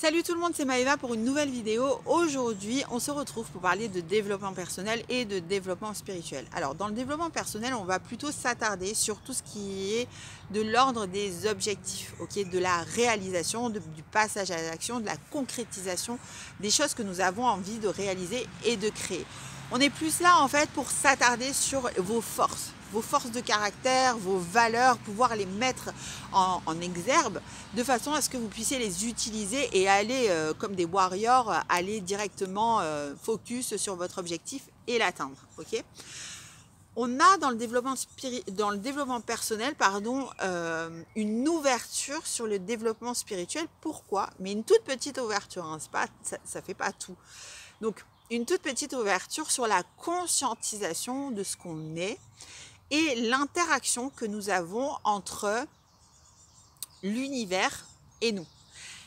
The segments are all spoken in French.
Salut tout le monde, c'est Maëva pour une nouvelle vidéo. Aujourd'hui, on se retrouve pour parler de développement personnel et de développement spirituel. Alors, dans le développement personnel, on va plutôt s'attarder sur tout ce qui est de l'ordre des objectifs, ok, de la réalisation, du passage à l'action, de la concrétisation des choses que nous avons envie de réaliser et de créer. On est plus là en fait pour s'attarder sur vos forces de caractère, vos valeurs, pouvoir les mettre en exergue de façon à ce que vous puissiez les utiliser et aller comme des warriors, aller directement focus sur votre objectif et l'atteindre. Ok. On a dans le développement personnel, une ouverture sur le développement spirituel. Pourquoi? Mais une toute petite ouverture, hein, ça fait pas tout. Donc une toute petite ouverture sur la conscientisation de ce qu'on est et l'interaction que nous avons entre l'univers et nous.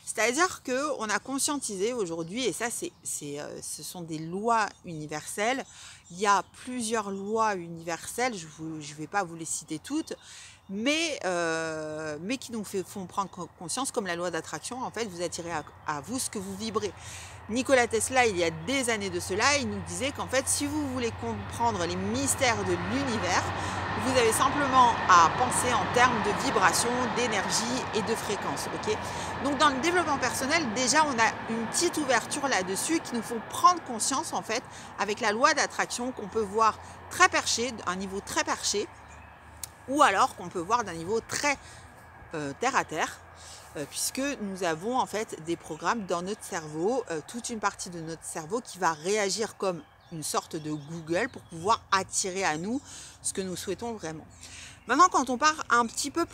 C'est-à-dire qu'on a conscientisé aujourd'hui, et ça ce sont des lois universelles, il y a plusieurs lois universelles, je ne vais pas vous les citer toutes, mais qui nous font prendre conscience, comme la loi d'attraction, en fait, vous attirez à vous ce que vous vibrez. Nikola Tesla, il y a des années de cela, il nous disait qu'en fait, si vous voulez comprendre les mystères de l'univers, vous avez simplement à penser en termes de vibration, d'énergie et de fréquence. Okay. Donc dans le développement personnel, déjà, on a une petite ouverture là-dessus qui nous font prendre conscience, en fait, avec la loi d'attraction qu'on peut voir très perché, d'un niveau très perché, ou alors qu'on peut voir d'un niveau très terre à terre, puisque nous avons en fait des programmes dans notre cerveau, toute une partie de notre cerveau qui va réagir comme une sorte de Google pour pouvoir attirer à nous ce que nous souhaitons vraiment. Maintenant, quand on part un petit peu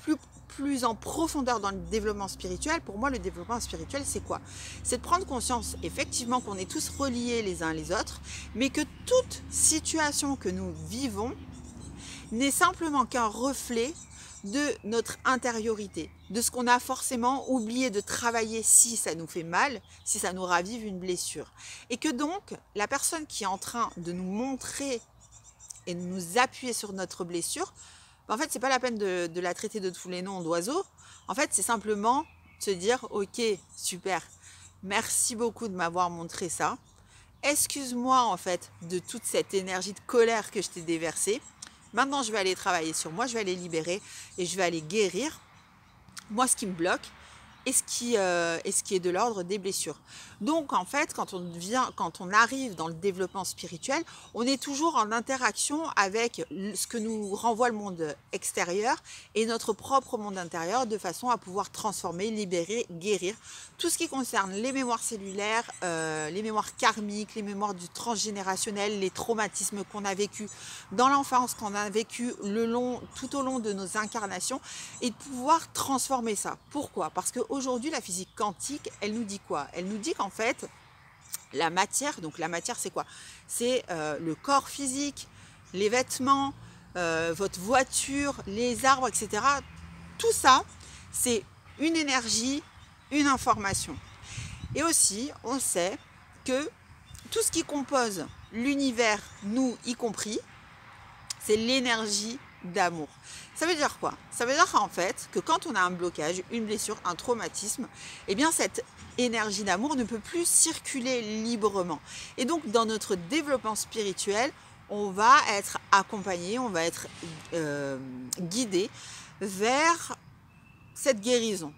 plus en profondeur dans le développement spirituel, pour moi le développement spirituel c'est quoi? C'est de prendre conscience effectivement qu'on est tous reliés les uns les autres, mais que toute situation que nous vivons n'est simplement qu'un reflet de notre intériorité, de ce qu'on a forcément oublié de travailler si ça nous fait mal, si ça nous ravive une blessure. Et que donc, la personne qui est en train de nous montrer et de nous appuyer sur notre blessure, en fait, c'est pas la peine de la traiter de tous les noms d'oiseaux. En fait, c'est simplement se dire, ok, super, merci beaucoup de m'avoir montré ça. Excuse-moi en fait de toute cette énergie de colère que je t'ai déversée. Maintenant, je vais aller travailler sur moi, je vais aller libérer et je vais aller guérir, moi, ce qui me bloque et ce qui est de l'ordre des blessures. Donc, en fait, quand on arrive dans le développement spirituel, on est toujours en interaction avec ce que nous renvoie le monde extérieur et notre propre monde intérieur de façon à pouvoir transformer, libérer, guérir tout ce qui concerne les mémoires cellulaires, les mémoires karmiques, les mémoires du transgénérationnel, les traumatismes qu'on a vécu dans l'enfance, qu'on a vécu tout au long de nos incarnations et de pouvoir transformer ça. Pourquoi? Parce qu'aujourd'hui, la physique quantique, elle nous dit quoi? Elle nous dit qu'en fait, la matière, donc la matière c'est quoi? C'est le corps physique, les vêtements, votre voiture, les arbres, etc. Tout ça, c'est une énergie, une information. Et aussi, on sait que tout ce qui compose l'univers, nous y compris, c'est l'énergie d'amour. Ça veut dire quoi? Ça veut dire en fait que quand on a un blocage, une blessure, un traumatisme, eh bien cette énergie d'amour ne peut plus circuler librement. Et donc dans notre développement spirituel, on va être accompagné, on va être guidé vers cette guérison.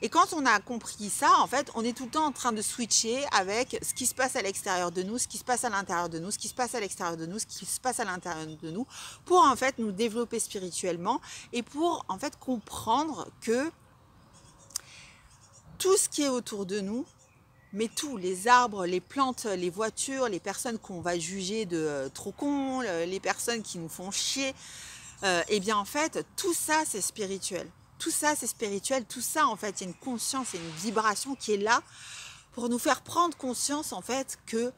Et quand on a compris ça, en fait, on est tout le temps en train de switcher avec ce qui se passe à l'extérieur de nous, ce qui se passe à l'intérieur de nous, ce qui se passe à l'extérieur de nous, ce qui se passe à l'intérieur de nous, pour en fait nous développer spirituellement et pour en fait comprendre que tout ce qui est autour de nous, mais tout, les arbres, les plantes, les voitures, les personnes qu'on va juger de trop cons, les personnes qui nous font chier, eh bien en fait, tout ça c'est spirituel. Tout ça, c'est spirituel. Tout ça, en fait, il y a une conscience et une vibration qui est là pour nous faire prendre conscience, en fait, que,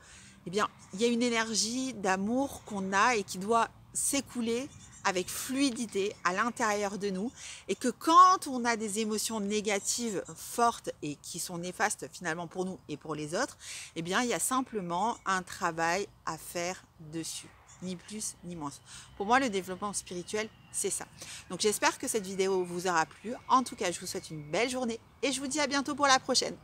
eh bien, il y a une énergie d'amour qu'on a et qui doit s'écouler avec fluidité à l'intérieur de nous et que quand on a des émotions négatives fortes et qui sont néfastes finalement pour nous et pour les autres, eh bien, il y a simplement un travail à faire dessus. Ni plus ni moins. Pour moi, le développement spirituel, c'est ça. Donc j'espère que cette vidéo vous aura plu. En tout cas, je vous souhaite une belle journée et je vous dis à bientôt pour la prochaine.